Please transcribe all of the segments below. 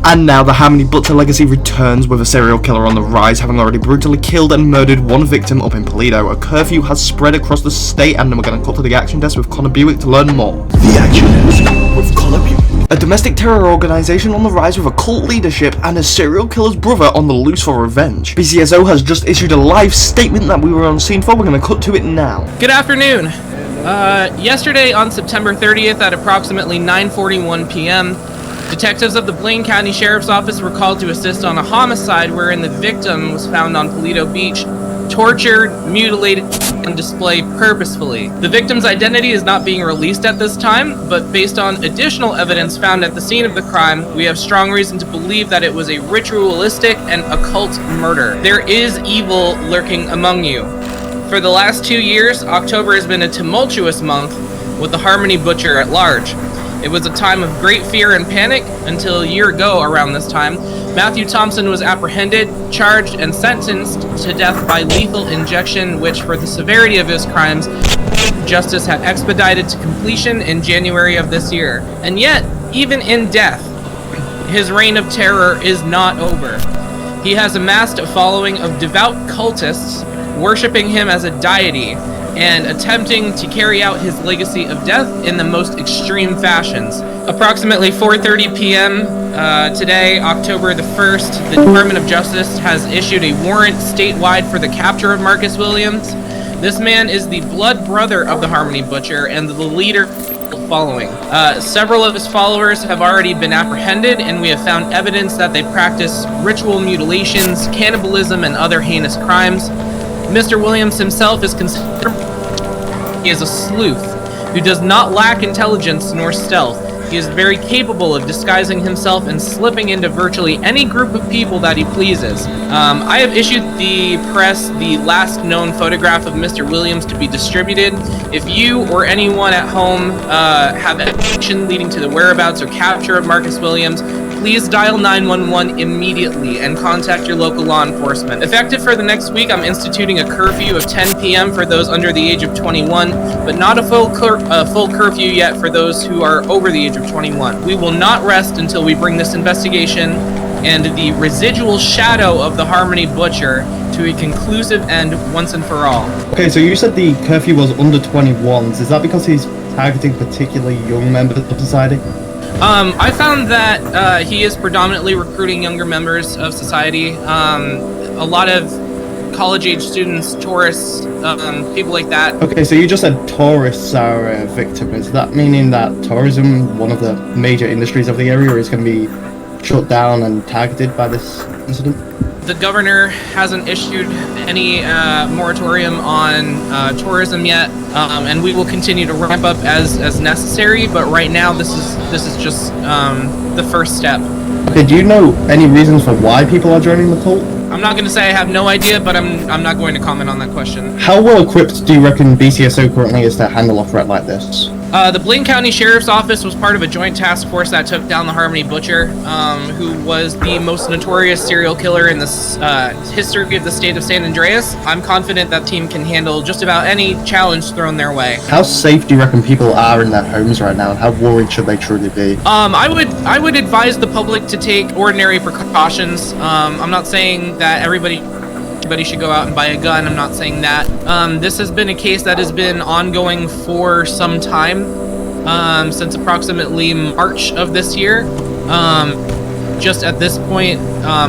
And now the Harmony Butcher legacy returns with a serial killer on the rise, having already brutally killed and murdered one victim up in Toledo. A curfew has spread across the state, and we're going to cut to the action desk with Connor Buick to learn more. The action desk with Connor Buick. A domestic terror organisation on the rise with a cult leadership and a serial killer's brother on the loose for revenge. BCSO has just issued a live statement that we were on scene for. We're going to cut to it now. Good afternoon. Yesterday on September 30th at approximately 9:41 p.m., detectives of the Blaine County Sheriff's Office were called to assist on a homicide wherein the victim was found on Toledo Beach, tortured, mutilated, and displayed purposefully. The victim's identity is not being released at this time, but based on additional evidence found at the scene of the crime, we have strong reason to believe that it was a ritualistic and occult murder. There is evil lurking among you. For the last 2 years, October has been a tumultuous month with the Harmony Butcher at large. It was a time of great fear and panic until a year ago around this time. Matthew Thompson was apprehended, charged, and sentenced to death by lethal injection, which for the severity of his crimes, justice had expedited to completion in January of this year. And yet, even in death, his reign of terror is not over. He has amassed a following of devout cultists, worshipping him as a deity, and attempting to carry out his legacy of death in the most extreme fashions. Approximately 4:30 p.m. Today, October the 1st, the Department of Justice has issued a warrant statewide for the capture of Marcus Williams. This man is the blood brother of the Harmony Butcher and the leader following. Several of his followers have already been apprehended, and we have found evidence that they practice ritual mutilations, cannibalism, and other heinous crimes. Mr. Williams himself is considered he is a sleuth who does not lack intelligence nor stealth. He is very capable of disguising himself and slipping into virtually any group of people that he pleases. I have issued the press the last known photograph of Mr. Williams to be distributed. If you or anyone at home have information leading to the whereabouts or capture of Marcus Williams, please dial 911 immediately and contact your local law enforcement. Effective for the next week, I'm instituting a curfew of 10 p.m. for those under the age of 21, but not a full curfew yet for those who are over the age of 21. We will not rest until we bring this investigation and the residual shadow of the Harmony Butcher to a conclusive end once and for all. Okay, so you said the curfew was under 21s. Is that because he's targeting particularly young members of society? I found that he is predominantly recruiting younger members of society. A lot of college-age students, tourists, people like that. Okay, so you just said tourists are a victim. Is that meaning that tourism, one of the major industries of the area, is going to be shut down and targeted by this incident? The governor hasn't issued any moratorium on tourism yet, and we will continue to ramp up as necessary. But right now, this is just the first step. Okay, do you know any reasons for why people are joining the cult? I'm not going to say I have no idea, but I'm not going to comment on that question. How well equipped do you reckon BCSO currently is to handle a threat like this? The Blaine County Sheriff's Office was part of a joint task force that took down the Harmony Butcher, who was the most notorious serial killer in the history of the state of San Andreas. I'm confident that team can handle just about any challenge thrown their way. How safe do you reckon people are in their homes right now, and how worried should they truly be? I would advise the public to take ordinary precautions. I'm not saying that everybody should go out and buy a gun. I'm not saying that. This has been a case that has been ongoing for some time, since approximately March of this year. Just at this point,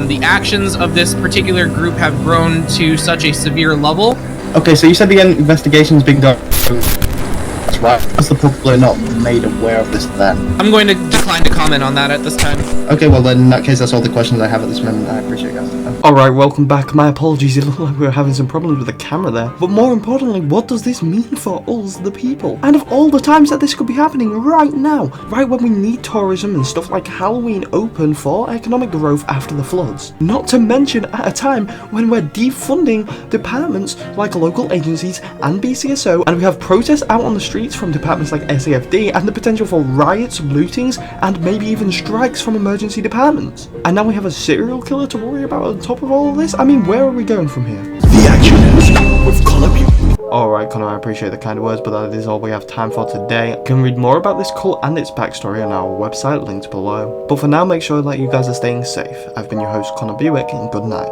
the actions of this particular group have grown to such a severe level. Okay, so you said the investigation's being done. That's right. Because the public not made aware of this then? I'm going to decline to comment on that at this time. Okay, well then in that case that's all the questions I have at this moment. I appreciate it, guys. Alright, welcome back. My apologies, it looked like we were having some problems with the camera there. But more importantly, what does this mean for us, the people? And of all the times that this could be happening right now, right when we need tourism and stuff like Halloween open for economic growth after the floods. Not to mention at a time when we're defunding departments like local agencies and BCSO, and we have protests out on the streets from departments like SAFD, and the potential for riots, lootings, and maybe even strikes from emergency departments. And now we have a serial killer to worry about on top of all of this? I mean, where are we going from here? The action desk with Connor Buick. Alright Connor, I appreciate the kind words, but that is all we have time for today. You can read more about this cult and its backstory on our website, linked below. But for now, make sure that you guys are staying safe. I've been your host Connor Buick, and good night.